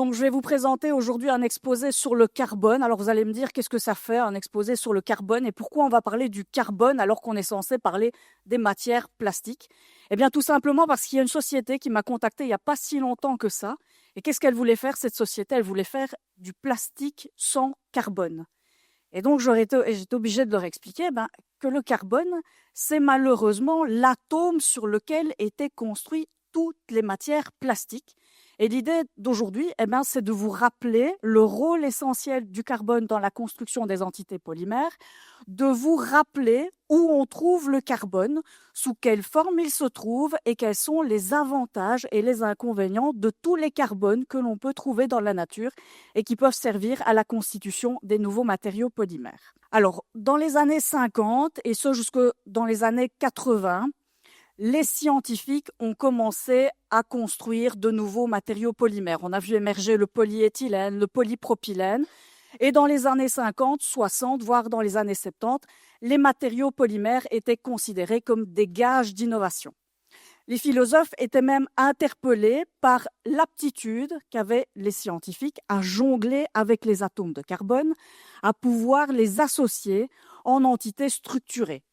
Donc, je vais vous présenter aujourd'hui un exposé sur le carbone. Alors, vous allez me dire qu'est-ce que ça fait un exposé sur le carbone et pourquoi on va parler du carbone alors qu'on est censé parler des matières plastiques? Eh bien, tout simplement parce qu'il y a une société qui m'a contacté il n'y a pas si longtemps que ça. Et qu'est-ce qu'elle voulait faire, cette société? Elle voulait faire du plastique sans carbone. Et donc, j'étais obligée de leur expliquer que le carbone, c'est malheureusement l'atome sur lequel étaient construites toutes les matières plastiques. Et l'idée d'aujourd'hui, c'est de vous rappeler le rôle essentiel du carbone dans la construction des entités polymères, de vous rappeler où on trouve le carbone, sous quelle forme il se trouve et quels sont les avantages et les inconvénients de tous les carbones que l'on peut trouver dans la nature et qui peuvent servir à la constitution des nouveaux matériaux polymères. Alors, dans les années 50 et ce jusque dans les années 80, les scientifiques ont commencé à construire de nouveaux matériaux polymères. On a vu émerger le polyéthylène, le polypropylène. Et dans les années 50, 60, voire dans les années 70, les matériaux polymères étaient considérés comme des gages d'innovation. Les philosophes étaient même interpellés par l'aptitude qu'avaient les scientifiques à jongler avec les atomes de carbone, à pouvoir les associer en entités structurées.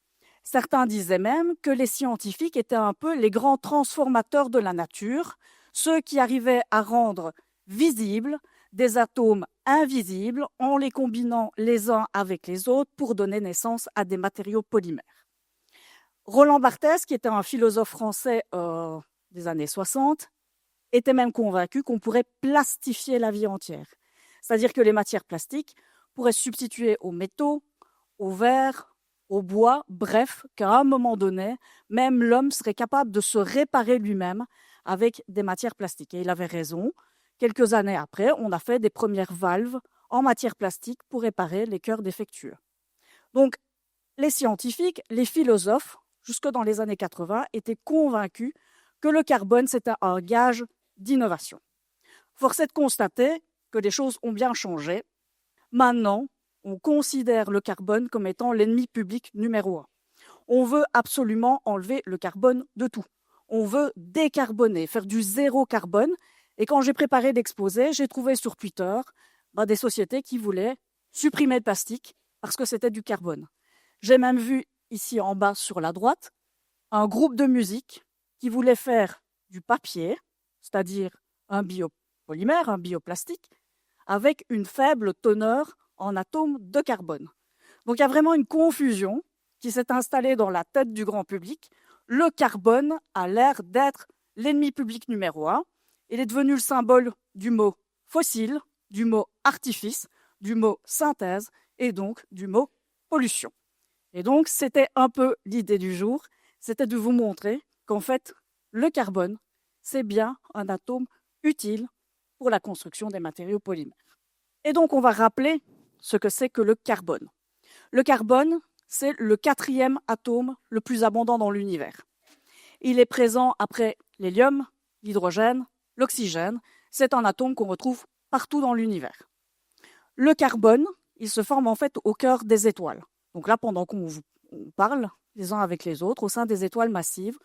Certains disaient même que les scientifiques étaient un peu les grands transformateurs de la nature, ceux qui arrivaient à rendre visibles des atomes invisibles en les combinant les uns avec les autres pour donner naissance à des matériaux polymères. Roland Barthes, qui était un philosophe français des années 60, était même convaincu qu'on pourrait plastifier la vie entière. C'est-à-dire que les matières plastiques pourraient se substituer aux métaux, aux verres, au bois, bref, qu'à un moment donné, même l'homme serait capable de se réparer lui-même avec des matières plastiques. Et il avait raison. Quelques années après, on a fait des premières valves en matière plastique pour réparer les cœurs défectueux. Donc, les scientifiques, les philosophes, jusque dans les années 80, étaient convaincus que le carbone, c'était un gage d'innovation. Force est de constater que les choses ont bien changé. Maintenant, on considère le carbone comme étant l'ennemi public numéro 1. On veut absolument enlever le carbone de tout. On veut décarboner, faire du zéro carbone. Et quand j'ai préparé l'exposé, j'ai trouvé sur Twitter des sociétés qui voulaient supprimer le plastique parce que c'était du carbone. J'ai même vu ici en bas sur la droite un groupe de musique qui voulait faire du papier, c'est-à-dire un biopolymère, un bioplastique, avec une faible teneur en atomes de carbone. Donc il y a vraiment une confusion qui s'est installée dans la tête du grand public. Le carbone a l'air d'être l'ennemi public numéro 1. Il est devenu le symbole du mot fossile, du mot artifice, du mot synthèse et donc du mot pollution. Et donc c'était un peu l'idée du jour, c'était de vous montrer qu'en fait le carbone, c'est bien un atome utile pour la construction des matériaux polymères. Et donc on va rappeler ce que c'est que le carbone. Le carbone, c'est le 4e atome le plus abondant dans l'univers. Il est présent après l'hélium, l'hydrogène, l'oxygène. C'est un atome qu'on retrouve partout dans l'univers. Le carbone, il se forme en fait au cœur des étoiles. Donc là, pendant qu'on parle les uns avec les autres, au sein des étoiles massives,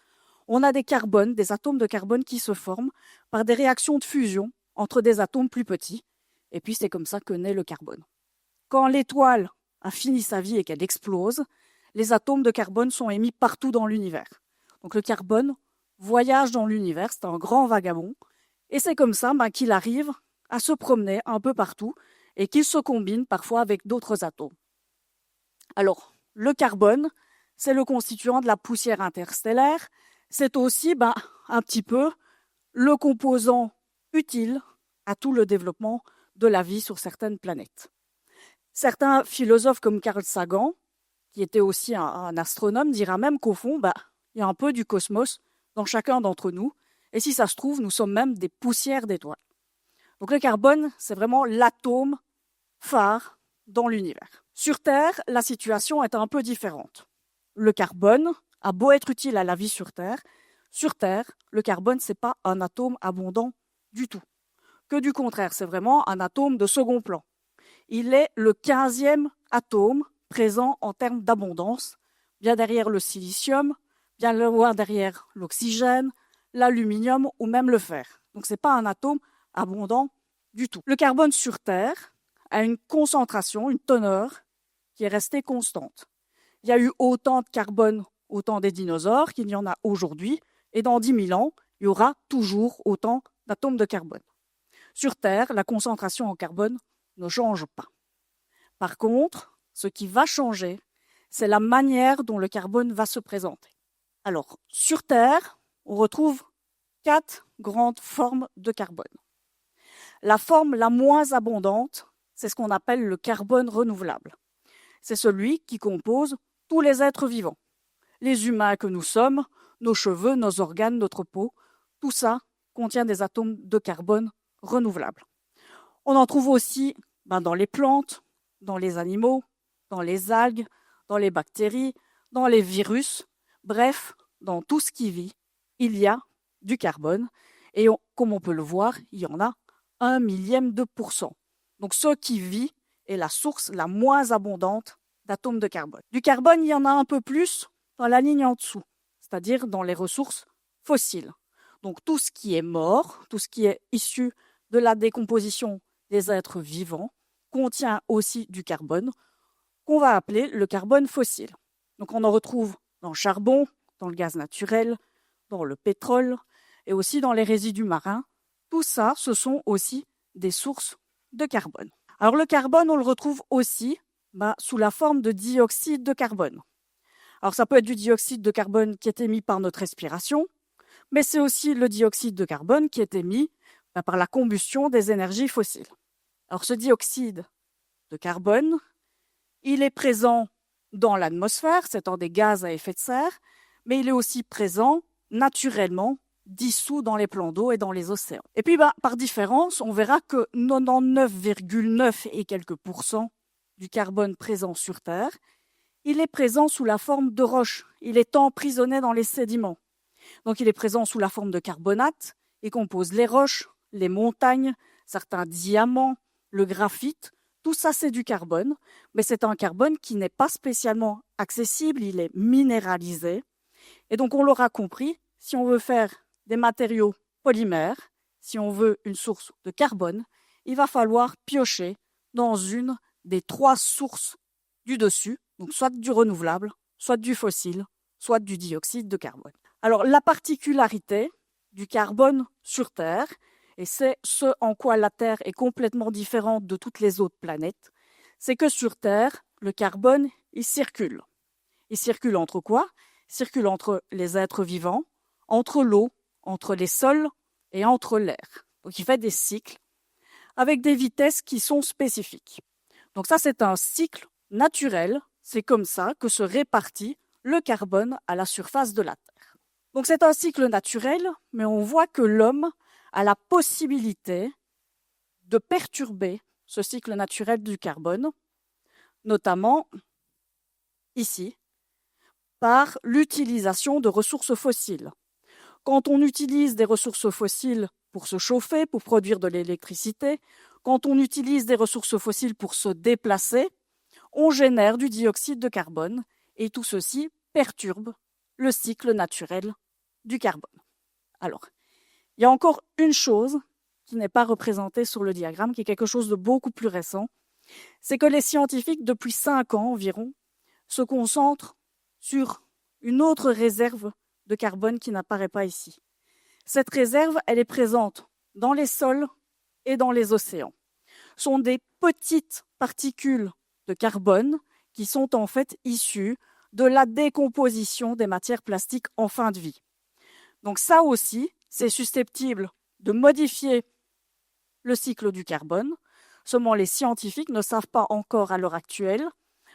on a des carbones, des atomes de carbone qui se forment par des réactions de fusion entre des atomes plus petits. Et puis c'est comme ça que naît le carbone. Quand l'étoile a fini sa vie et qu'elle explose, les atomes de carbone sont émis partout dans l'univers. Donc le carbone voyage dans l'univers, c'est un grand vagabond, et c'est comme ça qu'il arrive à se promener un peu partout et qu'il se combine parfois avec d'autres atomes. Alors, le carbone, c'est le constituant de la poussière interstellaire, c'est aussi un petit peu le composant utile à tout le développement de la vie sur certaines planètes. Certains philosophes comme Carl Sagan, qui était aussi un astronome, dira même qu'au fond, il y a un peu du cosmos dans chacun d'entre nous, et si ça se trouve, nous sommes même des poussières d'étoiles. Donc le carbone, c'est vraiment l'atome phare dans l'univers. Sur Terre, la situation est un peu différente. Le carbone a beau être utile à la vie sur Terre, le carbone, c'est pas un atome abondant du tout. Que du contraire, c'est vraiment un atome de second plan. Il est le 15e atome présent en termes d'abondance, bien derrière le silicium, bien loin derrière l'oxygène, l'aluminium ou même le fer. Donc ce n'est pas un atome abondant du tout. Le carbone sur Terre a une concentration, une teneur qui est restée constante. Il y a eu autant de carbone au temps des dinosaures qu'il y en a aujourd'hui, et dans 10 000 ans, il y aura toujours autant d'atomes de carbone. Sur Terre, la concentration en carbone ne change pas. Par contre, ce qui va changer, c'est la manière dont le carbone va se présenter. Alors, sur Terre, on retrouve 4 grandes formes de carbone. La forme la moins abondante, c'est ce qu'on appelle le carbone renouvelable. C'est celui qui compose tous les êtres vivants. Les humains que nous sommes, nos cheveux, nos organes, notre peau, tout ça contient des atomes de carbone renouvelables. On en trouve aussi dans les plantes, dans les animaux, dans les algues, dans les bactéries, dans les virus, bref, dans tout ce qui vit, il y a du carbone. Et comme on peut le voir, il y en a 1/1000%. Donc ce qui vit est la source la moins abondante d'atomes de carbone. Du carbone, il y en a un peu plus dans la ligne en dessous, c'est-à-dire dans les ressources fossiles. Donc tout ce qui est mort, tout ce qui est issu de la décomposition des êtres vivants, contient aussi du carbone, qu'on va appeler le carbone fossile. Donc on en retrouve dans le charbon, dans le gaz naturel, dans le pétrole et aussi dans les résidus marins. Tout ça, ce sont aussi des sources de carbone. Alors le carbone, on le retrouve aussi sous la forme de dioxyde de carbone. Alors ça peut être du dioxyde de carbone qui est émis par notre respiration, mais c'est aussi le dioxyde de carbone qui est émis par la combustion des énergies fossiles. Alors ce dioxyde de carbone, il est présent dans l'atmosphère, c'est un des gaz à effet de serre, mais il est aussi présent naturellement, dissous dans les plans d'eau et dans les océans. Et puis par différence, on verra que 99,9 et quelques % du carbone présent sur Terre, il est présent sous la forme de roches. Il est emprisonné dans les sédiments. Donc il est présent sous la forme de carbonate et compose les roches, les montagnes, certains diamants, le graphite. Tout ça, c'est du carbone, mais c'est un carbone qui n'est pas spécialement accessible, il est minéralisé. Et donc on l'aura compris, si on veut faire des matériaux polymères, si on veut une source de carbone, il va falloir piocher dans une des 3 sources du dessus, donc soit du renouvelable, soit du fossile, soit du dioxyde de carbone. Alors la particularité du carbone sur Terre, et c'est ce en quoi la Terre est complètement différente de toutes les autres planètes, c'est que sur Terre, le carbone, il circule. Il circule entre quoi? Il circule entre les êtres vivants, entre l'eau, entre les sols et entre l'air. Donc il fait des cycles avec des vitesses qui sont spécifiques. Donc ça, c'est un cycle naturel. C'est comme ça que se répartit le carbone à la surface de la Terre. Donc c'est un cycle naturel, mais on voit que l'homme a la possibilité de perturber ce cycle naturel du carbone, notamment ici, par l'utilisation de ressources fossiles. Quand on utilise des ressources fossiles pour se chauffer, pour produire de l'électricité, quand on utilise des ressources fossiles pour se déplacer, on génère du dioxyde de carbone et tout ceci perturbe le cycle naturel du carbone. Alors, il y a encore une chose qui n'est pas représentée sur le diagramme, qui est quelque chose de beaucoup plus récent, c'est que les scientifiques, depuis 5 ans environ, se concentrent sur une autre réserve de carbone qui n'apparaît pas ici. Cette réserve, elle est présente dans les sols et dans les océans. Ce sont des petites particules de carbone qui sont en fait issues de la décomposition des matières plastiques en fin de vie. Donc ça aussi, c'est susceptible de modifier le cycle du carbone. Seulement les scientifiques ne savent pas encore à l'heure actuelle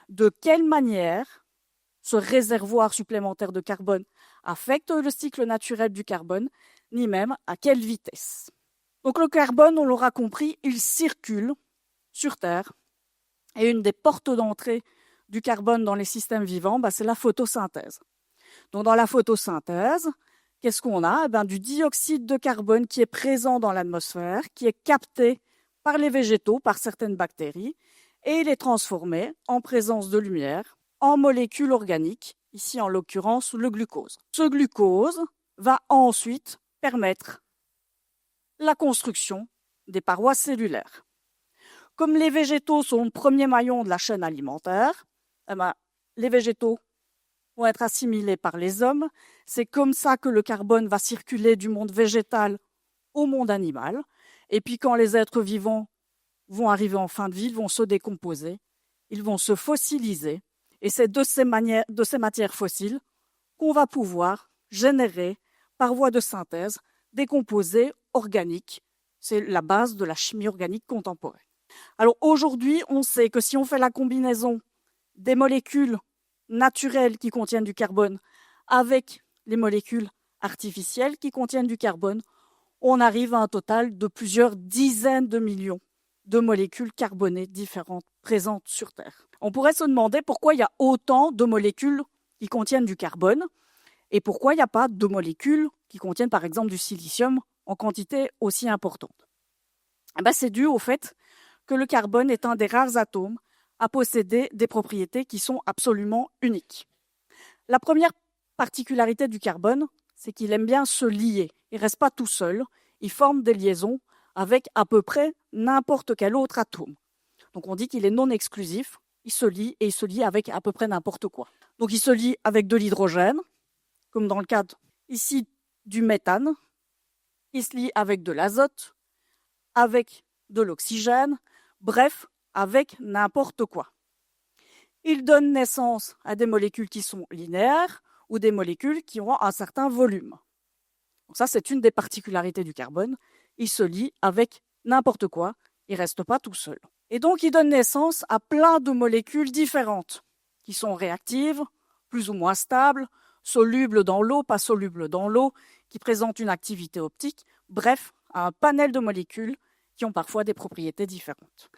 de quelle manière ce réservoir supplémentaire de carbone affecte le cycle naturel du carbone, ni même à quelle vitesse. Donc le carbone, on l'aura compris, il circule sur Terre. Et une des portes d'entrée du carbone dans les systèmes vivants, c'est la photosynthèse. Donc dans la photosynthèse, qu'est-ce qu'on a? Du dioxyde de carbone qui est présent dans l'atmosphère, qui est capté par les végétaux, par certaines bactéries, et il est transformé en présence de lumière en molécules organiques, ici en l'occurrence le glucose. Ce glucose va ensuite permettre la construction des parois cellulaires. Comme les végétaux sont le premier maillon de la chaîne alimentaire, les végétaux vont être assimilés par les hommes. C'est comme ça que le carbone va circuler du monde végétal au monde animal. Et puis quand les êtres vivants vont arriver en fin de vie, ils vont se décomposer, ils vont se fossiliser. Et c'est de ces matières fossiles qu'on va pouvoir générer par voie de synthèse des composés organiques. C'est la base de la chimie organique contemporaine. Alors aujourd'hui, on sait que si on fait la combinaison des molécules naturelles qui contiennent du carbone avec les molécules artificielles qui contiennent du carbone, on arrive à un total de plusieurs dizaines de millions de molécules carbonées différentes présentes sur Terre. On pourrait se demander pourquoi il y a autant de molécules qui contiennent du carbone et pourquoi il n'y a pas de molécules qui contiennent par exemple du silicium en quantité aussi importante. C'est dû au fait que le carbone est un des rares atomes à posséder des propriétés qui sont absolument uniques. La première particularité du carbone, c'est qu'il aime bien se lier. Il ne reste pas tout seul, il forme des liaisons avec à peu près n'importe quel autre atome. Donc on dit qu'il est non exclusif, il se lie et il se lie avec à peu près n'importe quoi. Donc il se lie avec de l'hydrogène, comme dans le cadre ici du méthane, il se lie avec de l'azote, avec de l'oxygène, bref, avec n'importe quoi. Il donne naissance à des molécules qui sont linéaires ou des molécules qui ont un certain volume. Donc ça, c'est une des particularités du carbone. Il se lie avec n'importe quoi, il ne reste pas tout seul. Et donc, il donne naissance à plein de molécules différentes, qui sont réactives, plus ou moins stables, solubles dans l'eau, pas solubles dans l'eau, qui présentent une activité optique, bref, un panel de molécules qui ont parfois des propriétés différentes.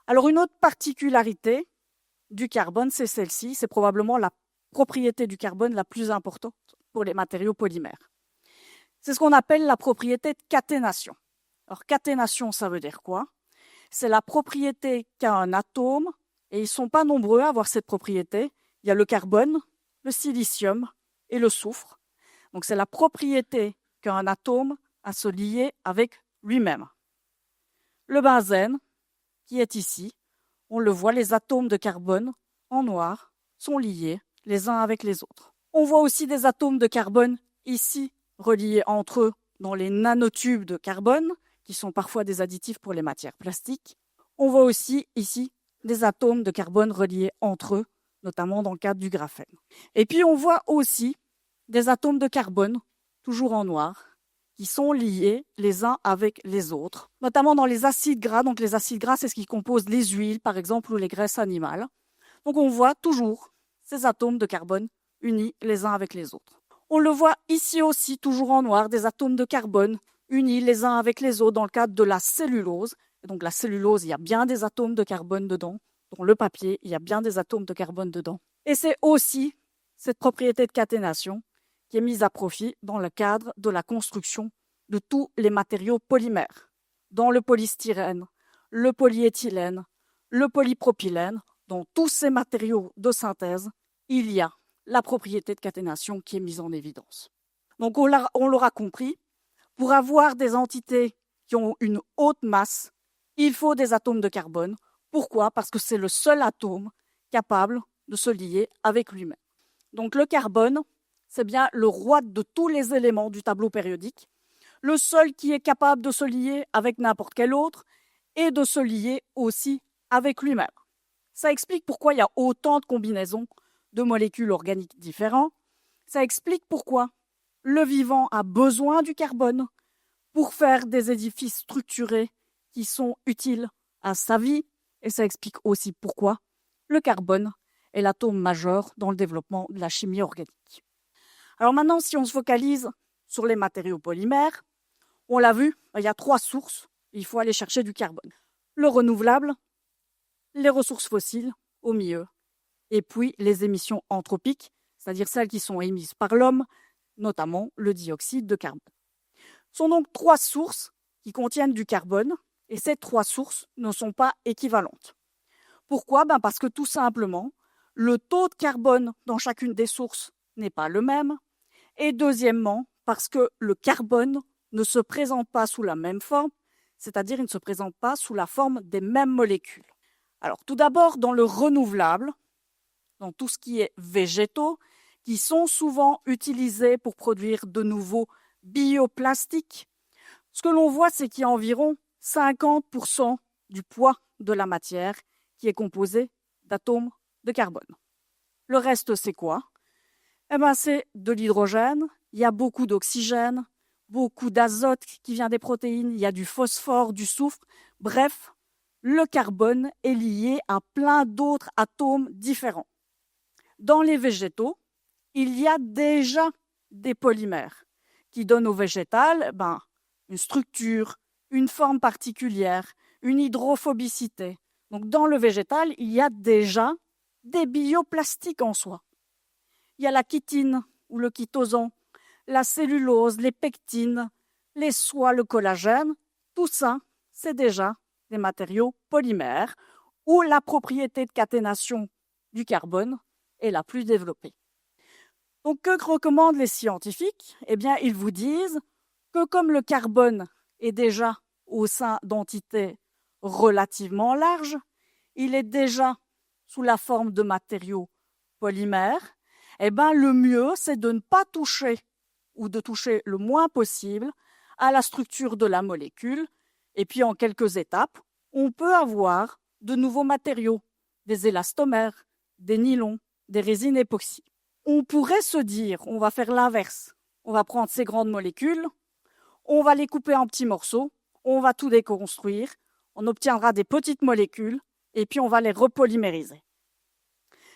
Alors, une autre particularité du carbone, c'est celle-ci, c'est probablement la propriété du carbone la plus importante pour les matériaux polymères. C'est ce qu'on appelle la propriété de caténation. Alors, caténation, ça veut dire quoi? C'est la propriété qu'a un atome, et ils ne sont pas nombreux à avoir cette propriété. Il y a le carbone, le silicium et le soufre. Donc, c'est la propriété qu'a un atome à se lier avec lui-même. Le benzène, qui est ici, on le voit, les atomes de carbone en noir sont liés les uns avec les autres. On voit aussi des atomes de carbone ici reliés entre eux dans les nanotubes de carbone, qui sont parfois des additifs pour les matières plastiques. On voit aussi ici des atomes de carbone reliés entre eux, notamment dans le cadre du graphène. Et puis on voit aussi des atomes de carbone, toujours en noir, qui sont liés les uns avec les autres, notamment dans les acides gras. Donc les acides gras, c'est ce qui compose les huiles, par exemple, ou les graisses animales. Donc on voit toujours ces atomes de carbone unis les uns avec les autres. On le voit ici aussi, toujours en noir, des atomes de carbone unis les uns avec les autres dans le cadre de la cellulose. Et donc la cellulose, il y a bien des atomes de carbone dedans. Dans le papier, il y a bien des atomes de carbone dedans. Et c'est aussi cette propriété de caténation qui est mise à profit dans le cadre de la construction de tous les matériaux polymères. Dans le polystyrène, le polyéthylène, le polypropylène, dans tous ces matériaux de synthèse, il y a la propriété de caténation qui est mise en évidence. Donc on l'aura compris, pour avoir des entités qui ont une haute masse, il faut des atomes de carbone. Pourquoi? Parce que c'est le seul atome capable de se lier avec lui-même. Donc le carbone, c'est bien le roi de tous les éléments du tableau périodique, le seul qui est capable de se lier avec n'importe quel autre et de se lier aussi avec lui-même. Ça explique pourquoi il y a autant de combinaisons de molécules organiques différentes. Ça explique pourquoi le vivant a besoin du carbone pour faire des édifices structurés qui sont utiles à sa vie. Et ça explique aussi pourquoi le carbone est l'atome majeur dans le développement de la chimie organique. Alors maintenant, si on se focalise sur les matériaux polymères, on l'a vu, il y a 3 sources, il faut aller chercher du carbone. Le renouvelable, les ressources fossiles au milieu, et puis les émissions anthropiques, c'est-à-dire celles qui sont émises par l'homme, notamment le dioxyde de carbone. Ce sont donc 3 sources qui contiennent du carbone, et ces 3 sources ne sont pas équivalentes. Pourquoi? Parce que tout simplement, le taux de carbone dans chacune des sources n'est pas le même, et deuxièmement, parce que le carbone ne se présente pas sous la même forme, c'est-à-dire ils ne se présentent pas sous la forme des mêmes molécules. Alors tout d'abord, dans le renouvelable, dans tout ce qui est végétaux, qui sont souvent utilisés pour produire de nouveaux bioplastiques, ce que l'on voit, c'est qu'il y a environ 50% du poids de la matière qui est composé d'atomes de carbone. Le reste, c'est quoi? C'est de l'hydrogène, il y a beaucoup d'oxygène, beaucoup d'azote qui vient des protéines, il y a du phosphore, du soufre. Bref, le carbone est lié à plein d'autres atomes différents. Dans les végétaux, il y a déjà des polymères qui donnent au végétal une structure, une forme particulière, une hydrophobicité. Donc dans le végétal, il y a déjà des bioplastiques en soi. Il y a la chitine ou le chitosan, la cellulose, les pectines, les soies, le collagène. Tout ça, c'est déjà des matériaux polymères où la propriété de caténation du carbone est la plus développée. Donc, que recommandent les scientifiques? Ils vous disent que comme le carbone est déjà au sein d'entités relativement larges, il est déjà sous la forme de matériaux polymères, le mieux, c'est de ne pas toucher ou de toucher le moins possible à la structure de la molécule. Et puis, en quelques étapes, on peut avoir de nouveaux matériaux, des élastomères, des nylons, des résines époxy. On pourrait se dire, on va faire l'inverse. On va prendre ces grandes molécules, on va les couper en petits morceaux, on va tout déconstruire, on obtiendra des petites molécules et puis on va les repolymériser.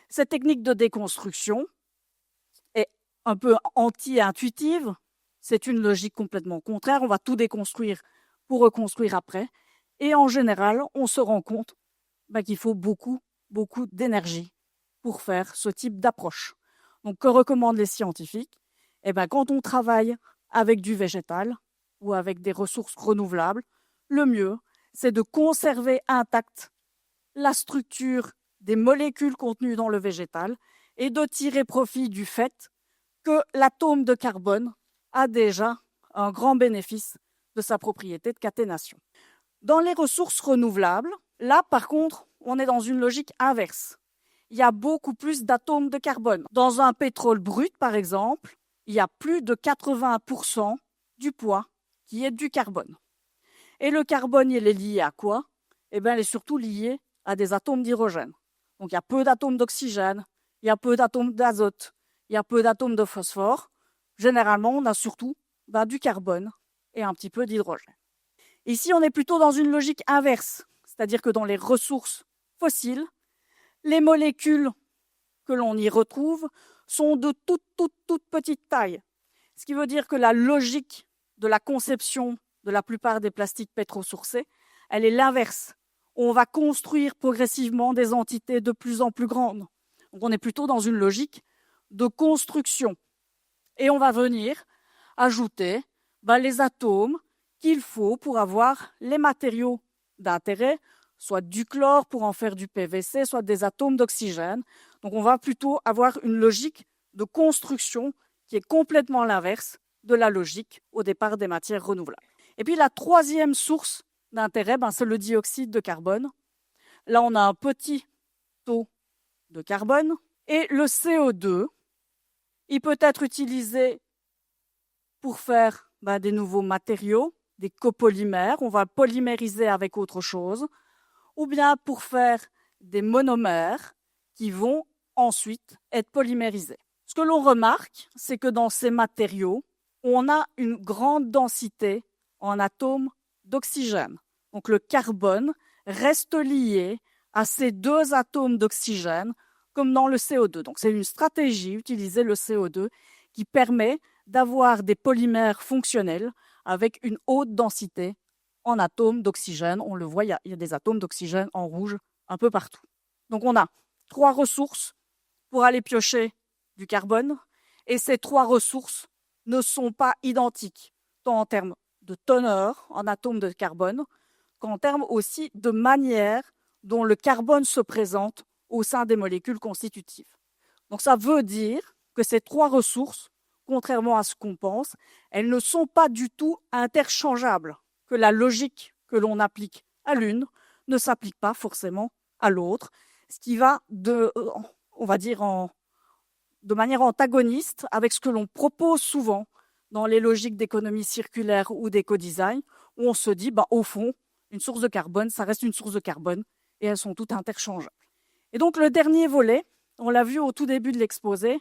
Cette technique de déconstruction est un peu anti-intuitive, c'est une logique complètement contraire, on va tout déconstruire pour reconstruire après, et en général, on se rend compte qu'il faut beaucoup d'énergie pour faire ce type d'approche. Donc, que recommandent les scientifiques? Quand on travaille avec du végétal ou avec des ressources renouvelables, le mieux, c'est de conserver intacte la structure des molécules contenues dans le végétal et de tirer profit du fait que l'atome de carbone a déjà un grand bénéfice de sa propriété de caténation. Dans les ressources renouvelables, là, par contre, on est dans une logique inverse. Il y a beaucoup plus d'atomes de carbone. Dans un pétrole brut, par exemple, il y a plus de 80% du poids qui est du carbone. Et le carbone, il est lié à quoi? Il est surtout lié à des atomes d'hydrogène. Donc il y a peu d'atomes d'oxygène, il y a peu d'atomes d'azote, il y a peu d'atomes de phosphore. Généralement, on a surtout du carbone et un petit peu d'hydrogène. Ici, on est plutôt dans une logique inverse, c'est-à-dire que dans les ressources fossiles, les molécules que l'on y retrouve sont de toute petite taille. Ce qui veut dire que la logique de la conception de la plupart des plastiques pétrosourcés, elle est l'inverse. On va construire progressivement des entités de plus en plus grandes. Donc on est plutôt dans une logique de construction. Et on va venir ajouter les atomes qu'il faut pour avoir les matériaux d'intérêt, soit du chlore pour en faire du PVC, soit des atomes d'oxygène. Donc on va plutôt avoir une logique de construction qui est complètement l'inverse de la logique au départ des matières renouvelables. Et puis la troisième source d'intérêt, c'est le dioxyde de carbone. Là, on a un petit taux de carbone. Et le CO2, il peut être utilisé pour faire des nouveaux matériaux, des copolymères. On va polymériser avec autre chose. Ou bien pour faire des monomères qui vont ensuite être polymérisés. Ce que l'on remarque, c'est que dans ces matériaux, on a une grande densité en atomes d'oxygène. Donc le carbone reste lié à ces deux atomes d'oxygène comme dans le CO2. Donc c'est une stratégie, utiliser le CO2, qui permet d'avoir des polymères fonctionnels avec une haute densité en atomes d'oxygène. On le voit, il y a des atomes d'oxygène en rouge un peu partout. Donc on a 3 ressources pour aller piocher du carbone, et ces 3 ressources ne sont pas identiques, tant en termes de teneur en atomes de carbone, qu'en termes aussi de manière dont le carbone se présente au sein des molécules constitutives. Donc ça veut dire que ces 3 ressources, contrairement à ce qu'on pense, elles ne sont pas du tout interchangeables, que la logique que l'on applique à l'une ne s'applique pas forcément à l'autre, ce qui va de manière antagoniste avec ce que l'on propose souvent dans les logiques d'économie circulaire ou d'éco-design, où on se dit, au fond, une source de carbone, ça reste une source de carbone, et elles sont toutes interchangeables. Et donc le dernier volet, on l'a vu au tout début de l'exposé,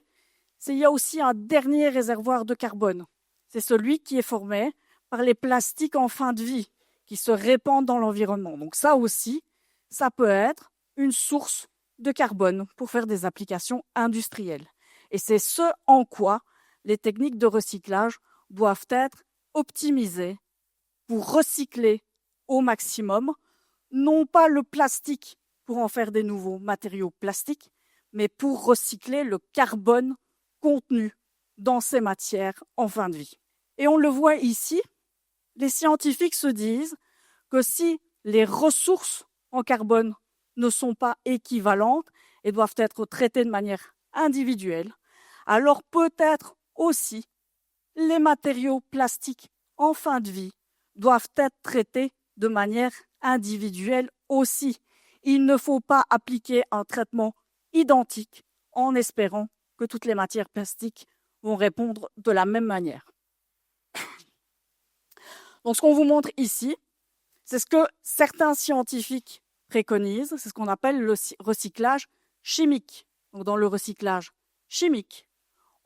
c'est qu'il y a aussi un dernier réservoir de carbone. C'est celui qui est formé par les plastiques en fin de vie, qui se répandent dans l'environnement. Donc ça aussi, ça peut être une source de carbone pour faire des applications industrielles. Et c'est ce en quoi les techniques de recyclage doivent être optimisées pour recycler au maximum, non pas le plastique pour en faire des nouveaux matériaux plastiques, mais pour recycler le carbone contenu dans ces matières en fin de vie. Et on le voit ici, les scientifiques se disent que si les ressources en carbone ne sont pas équivalentes et doivent être traitées de manière individuelle, alors peut-être aussi les matériaux plastiques en fin de vie doivent être traités de manière individuelle aussi. Il ne faut pas appliquer un traitement identique en espérant que toutes les matières plastiques vont répondre de la même manière. Donc ce qu'on vous montre ici, c'est ce que certains scientifiques préconisent, c'est ce qu'on appelle le recyclage chimique. Donc dans le recyclage chimique,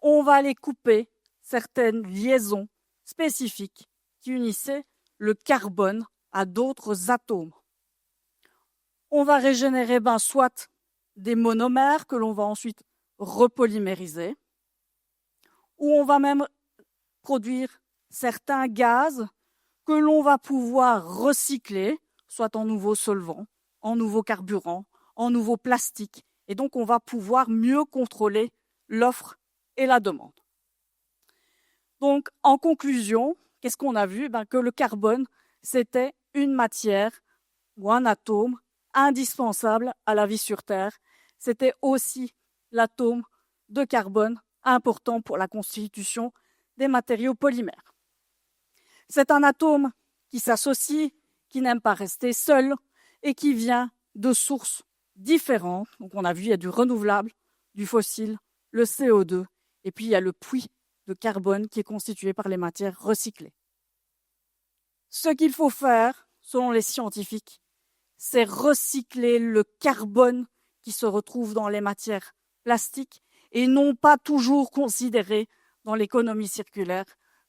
on va aller couper certaines liaisons spécifiques qui unissaient le carbone à d'autres atomes. On va régénérer soit des monomères que l'on va ensuite repolymériser, ou on va même produire certains gaz que l'on va pouvoir recycler, soit en nouveaux solvants, en nouveaux carburants, en nouveaux plastiques. Et donc, on va pouvoir mieux contrôler l'offre et la demande. Donc, en conclusion, qu'est-ce qu'on a vu ? Que le carbone, c'était une matière ou un atome indispensable à la vie sur Terre. C'était aussi l'atome de carbone important pour la constitution des matériaux polymères. C'est un atome qui s'associe, qui n'aime pas rester seul et qui vient de sources différentes. Donc on a vu, il y a du renouvelable, du fossile, le CO2, et puis il y a le puits de carbone qui est constitué par les matières recyclées. Ce qu'il faut faire, selon les scientifiques, c'est recycler le carbone qui se retrouve dans les matières plastiques et non pas toujours considérer dans l'économie circulaire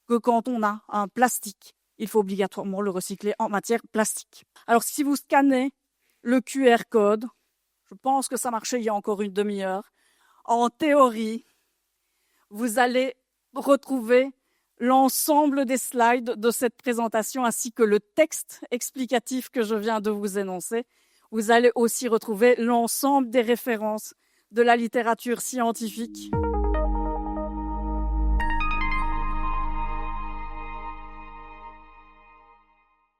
que quand on a un plastique, il faut obligatoirement le recycler en matière plastique. Alors si vous scannez le QR code, je pense que ça marchait il y a encore une demi-heure, en théorie, vous allez retrouver l'ensemble des slides de cette présentation ainsi que le texte explicatif que je viens de vous énoncer. Vous allez aussi retrouver l'ensemble des références de la littérature scientifique